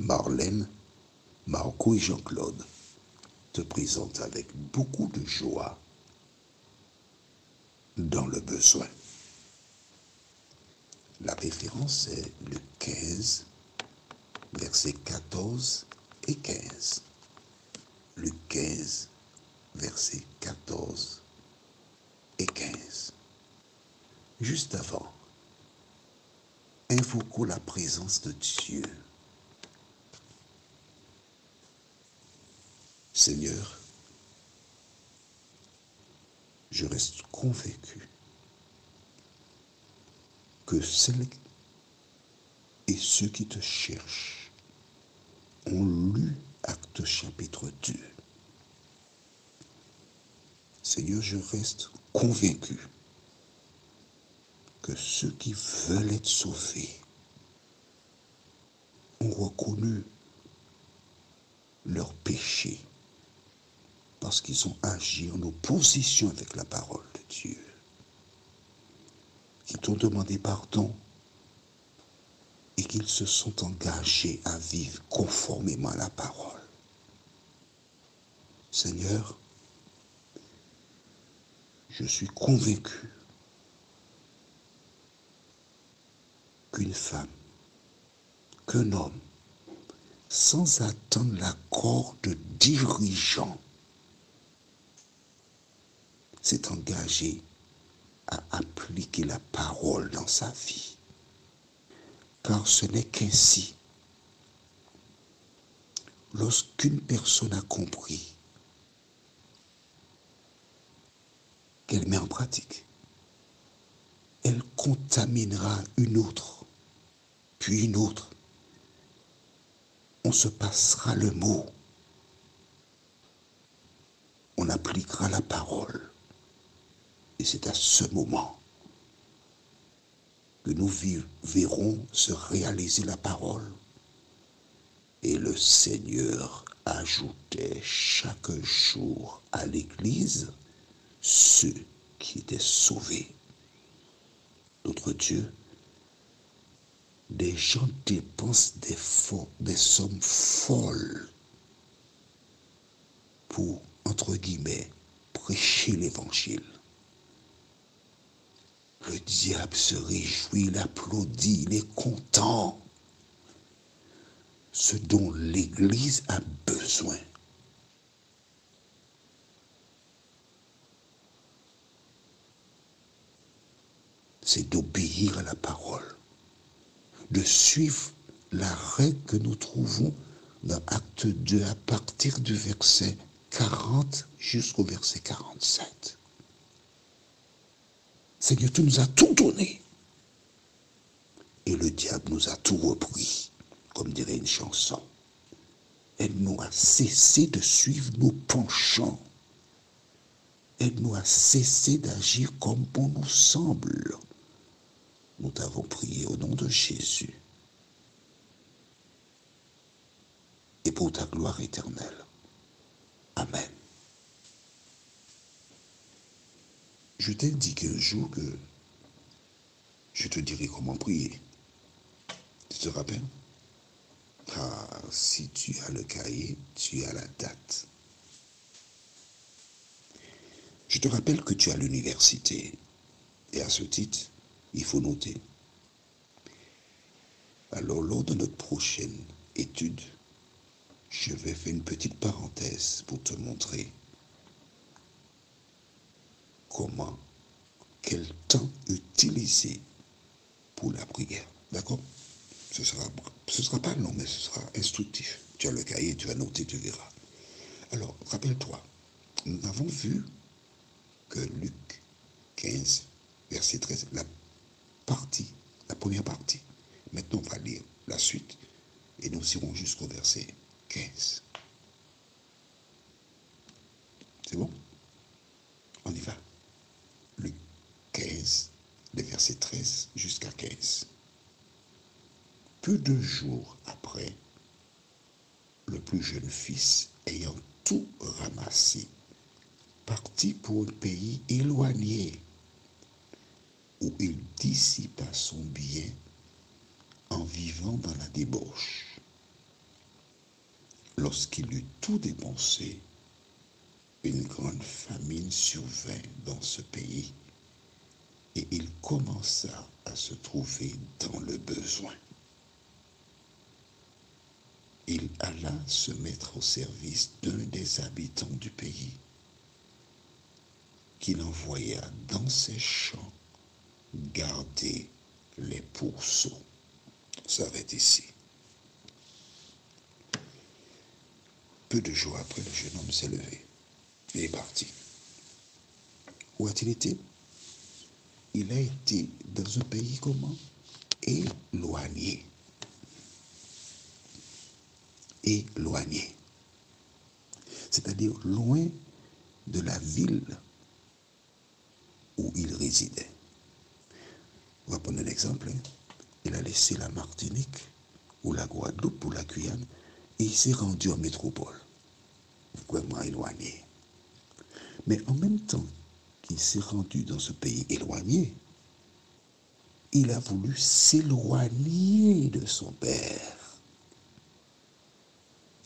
Marlène, Marco et Jean-Claude te présentent avec beaucoup de joie dans le besoin. La référence est le 15, versets 14 et 15. Le 15, versets 14 et 15. Juste avant, invoquons la présence de Dieu. Seigneur, je reste convaincu que celles et ceux qui te cherchent ont lu Actes chapitre 2. Seigneur, je reste convaincu que ceux qui veulent être sauvés ont reconnu leur péché parce qu'ils ont agi en opposition avec la parole de Dieu. Ils t'ont demandé pardon et qu'ils se sont engagés à vivre conformément à la parole. Seigneur, je suis convaincu qu'une femme, qu'un homme, sans attendre l'accord de dirigeants, s'est engagé à appliquer la parole dans sa vie. Car ce n'est qu'ainsi, lorsqu'une personne a compris qu'elle met en pratique, elle contaminera une autre, puis une autre. On se passera le mot. On appliquera la parole. Et c'est à ce moment que nous verrons se réaliser la parole. Et le Seigneur ajoutait chaque jour à l'Église ceux qui étaient sauvés. Notre Dieu, des gens dépensent des sommes folles pour, entre guillemets, prêcher l'Évangile. Le diable se réjouit, il applaudit, il est content. Ce dont l'Église a besoin, c'est d'obéir à la parole, de suivre la règle que nous trouvons dans Acte 2 à partir du verset 40 jusqu'au verset 47. Seigneur, tu nous as tout donné. Et le diable nous a tout repris, comme dirait une chanson. Aide-nous à cesser de suivre nos penchants. Aide-nous à cesser d'agir comme bon nous semble. Nous t'avons prié au nom de Jésus. Et pour ta gloire éternelle. Amen. Je t'ai dit qu'un jour que je te dirai comment prier. Tu te rappelles? Ah, si tu as le cahier, tu as la date. Je te rappelle que tu as l'université. Et à ce titre, il faut noter. Alors, lors de notre prochaine étude, je vais faire une petite parenthèse pour te montrer comment, quel temps utiliser pour la prière. D'accord? Ce sera pas long, mais ce sera instructif. Tu as le cahier, tu vas noter, tu verras. Alors, rappelle-toi, nous avons vu que Luc 15, verset 13, la première partie. Maintenant, on va lire la suite et nous irons jusqu'au verset 15. C'est bon? On y va. Luc 15, les versets 13 jusqu'à 15. Peu de jours après, le plus jeune fils, ayant tout ramassé, partit pour un pays éloigné, où il dissipa son bien en vivant dans la débauche. Lorsqu'il eut tout dépensé, une grande famine survint dans ce pays et il commença à se trouver dans le besoin. Il alla se mettre au service d'un des habitants du pays, qu'il envoya dans ses champs garder les pourceaux. Ça va être ici. Peu de jours après, le jeune homme s'est levé et est parti. Où a-t-il été? Il a été dans un pays comment? Éloigné. Éloigné. C'est-à-dire loin de la ville où il résidait. On va prendre un exemple. Il a laissé la Martinique, ou la Guadeloupe, ou la Guyane, et il s'est rendu en métropole. Vraiment éloigné. Mais en même temps qu'il s'est rendu dans ce pays éloigné, il a voulu s'éloigner de son père.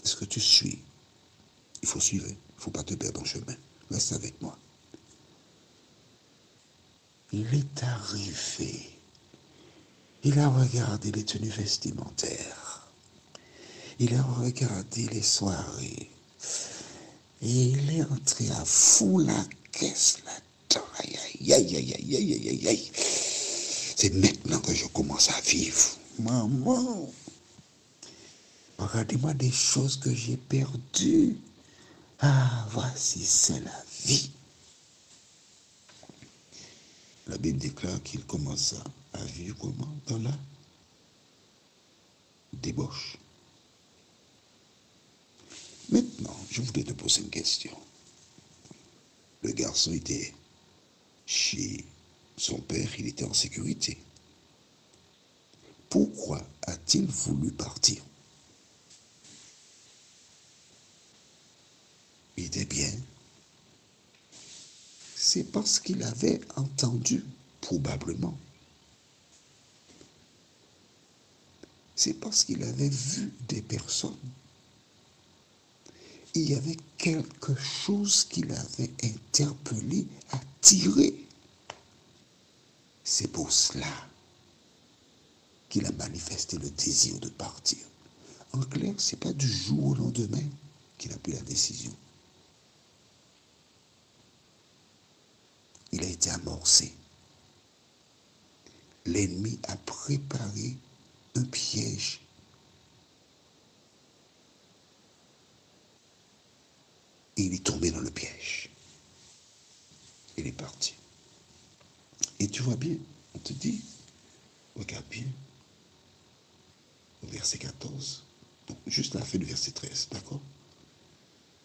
Est-ce que tu suis? Il faut suivre. Il ne faut pas te perdre en chemin. Reste avec moi. Il est arrivé. Il a regardé les tenues vestimentaires. Il a regardé les soirées. Et il est entré à fond la caisse là-dedans. Aïe, aïe, aïe, aïe, aïe, aïe, aïe, aïe. C'est maintenant que je commence à vivre. Maman, regardez-moi des choses que j'ai perdues. Ah, voici, c'est la vie. La Bible déclare qu'il commença à vivre comment? Dans la débauche. Maintenant, je voudrais te poser une question. Le garçon était chez son père, il était en sécurité. Pourquoi a-t-il voulu partir? Il était bien. C'est parce qu'il avait entendu, probablement. C'est parce qu'il avait vu des personnes. Il y avait quelque chose qui l'avait interpellé, attiré. C'est pour cela qu'il a manifesté le désir de partir. En clair, ce n'est pas du jour au lendemain qu'il a pris la décision. Il a été amorcé. L'ennemi a préparé un piège. Et il est tombé dans le piège. Il est parti. Et tu vois bien, on te dit, regarde bien, au verset 14, donc juste la fin du verset 13, d'accord?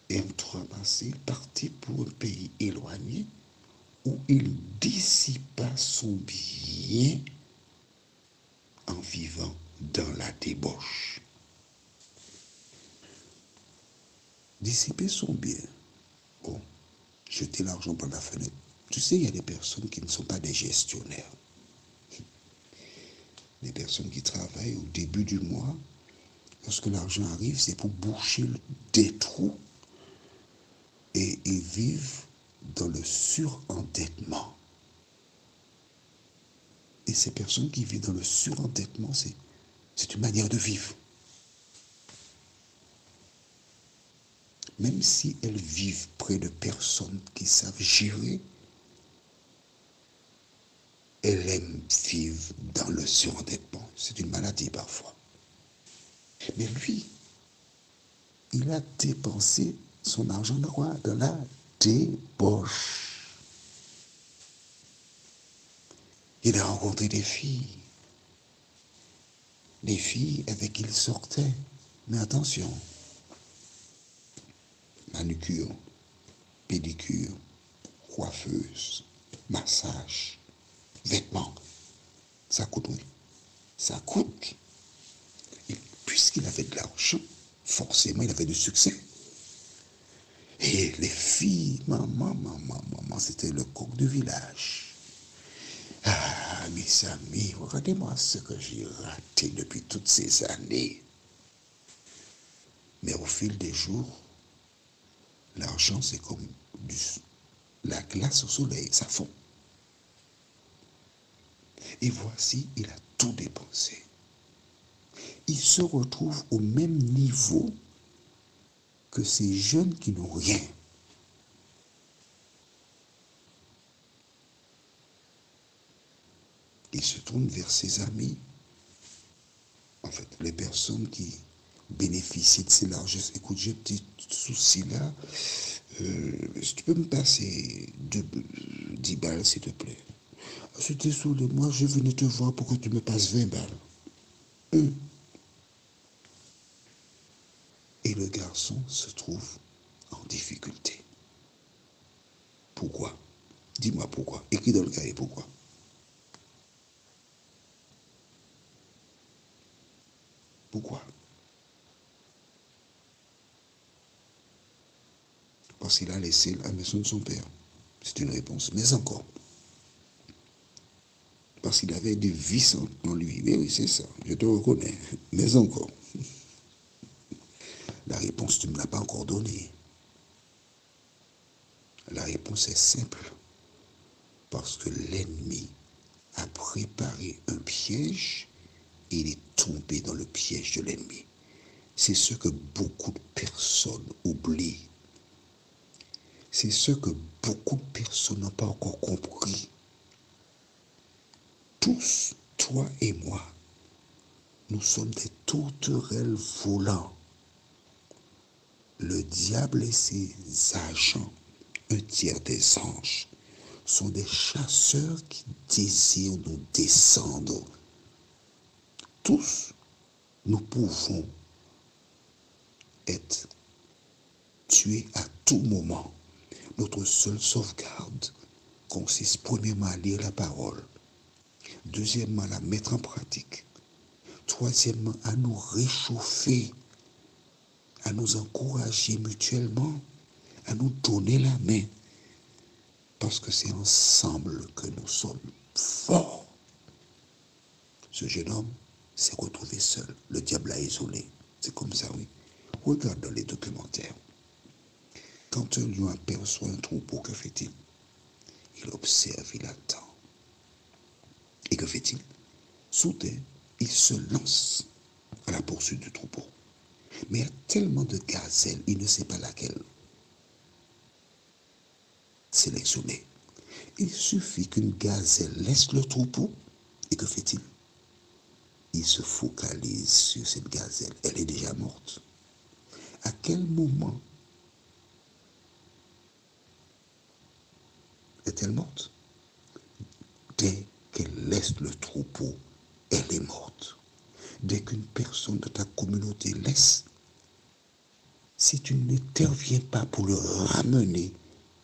Et en trois passé, parti pour un pays éloigné, où il dissipa son bien en vivant dans la débauche. Dissiper son bien. Bon, jeter l'argent par la fenêtre. Tu sais, il y a des personnes qui ne sont pas des gestionnaires. Des personnes qui travaillent au début du mois. Lorsque l'argent arrive, c'est pour boucher des trous. Et ils vivent dans le surendettement. Et ces personnes qui vivent dans le surendettement, c'est une manière de vivre. Même si elles vivent près de personnes qui savent gérer, elles aiment vivre dans le surendettement. C'est une maladie parfois. Mais lui, il a dépensé son argent dans quoi? Dans la débauche. Il a rencontré des filles avec qui il sortait. Mais attention, manucure, pédicure, coiffeuse, massage, vêtements, ça coûte, oui. Ça coûte. Et puisqu'il avait de l'argent, forcément, il avait du succès. Et les filles, maman, c'était le coq du village. Ah, mes amis, regardez-moi ce que j'ai raté depuis toutes ces années. Mais au fil des jours, l'argent, c'est comme la glace au soleil, ça fond. Et voici, il a tout dépensé. Il se retrouve au même niveau que ces jeunes qui n'ont rien. Il se tourne vers ses amis, en fait, les personnes qui bénéficient de ces largesses. Écoute, j'ai un petit souci là. Si tu peux me passer 10 balles, s'il te plaît. Je suis désolé, moi je venais te voir pour que tu me passes 20 balles. Et le garçon se trouve en difficulté. Pourquoi? Dis-moi pourquoi. Écris dans le cahier pourquoi. Pourquoi? Parce qu'il a laissé la maison de son père. C'est une réponse. Mais encore. Parce qu'il avait des vices en lui. Mais oui, c'est ça. Je te reconnais. Mais encore. La réponse, tu ne me l'as pas encore donnée. La réponse est simple. Parce que l'ennemi a préparé un piège et il est tombé dans le piège de l'ennemi. C'est ce que beaucoup de personnes oublient. C'est ce que beaucoup de personnes n'ont pas encore compris. Tous, toi et moi, nous sommes des tourterelles volants. Le diable et ses agents, un tiers des anges, sont des chasseurs qui désirent nous descendre. Tous, nous pouvons être tués à tout moment. Notre seule sauvegarde consiste premièrement à lire la parole, deuxièmement à la mettre en pratique, troisièmement à nous réchauffer, à nous encourager mutuellement, à nous donner la main, parce que c'est ensemble que nous sommes forts. Ce jeune homme s'est retrouvé seul, le diable l'a isolé, c'est comme ça, oui. Regarde dans les documentaires. Quand un lion aperçoit un troupeau, que fait-il? Il observe, il attend. Et que fait-il? Soudain, il se lance à la poursuite du troupeau. Mais il y a tellement de gazelles, il ne sait pas laquelle sélectionner. Il suffit qu'une gazelle laisse le troupeau, et que fait-il? Il se focalise sur cette gazelle. Elle est déjà morte. À quel moment est-elle morte? Dès qu'elle laisse le troupeau, elle est morte. Dès qu'une personne de ta communauté laisse, si tu n'interviens pas pour le ramener,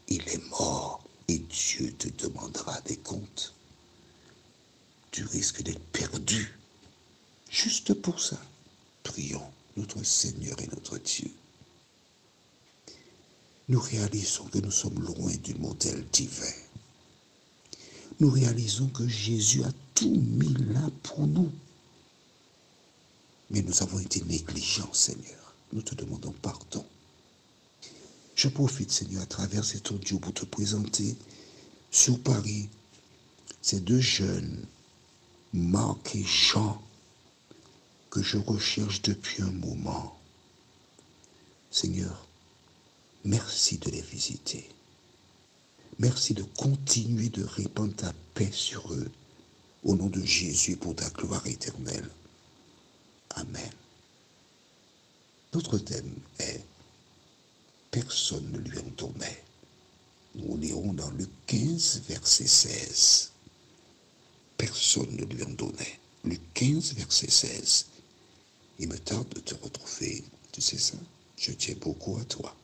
il est mort et Dieu te demandera des comptes. Tu risques d'être perdu. Juste pour ça, prions notre Seigneur et notre Dieu. Nous réalisons que nous sommes loin du modèle divin. Nous réalisons que Jésus a tout mis là pour nous. Mais nous avons été négligents, Seigneur. Nous te demandons pardon. Je profite, Seigneur, à travers cet audio pour te présenter sur Paris ces deux jeunes, Marc et Jean, que je recherche depuis un moment. Seigneur, merci de les visiter. Merci de continuer de répandre ta paix sur eux. Au nom de Jésus, pour ta gloire éternelle. Amen. Notre thème est « Personne ne lui en donnait ». Nous lirons dans Luc 15, verset 16. Personne ne lui en donnait. Luc 15, verset 16. Il me tarde de te retrouver. Tu sais ça? Je tiens beaucoup à toi.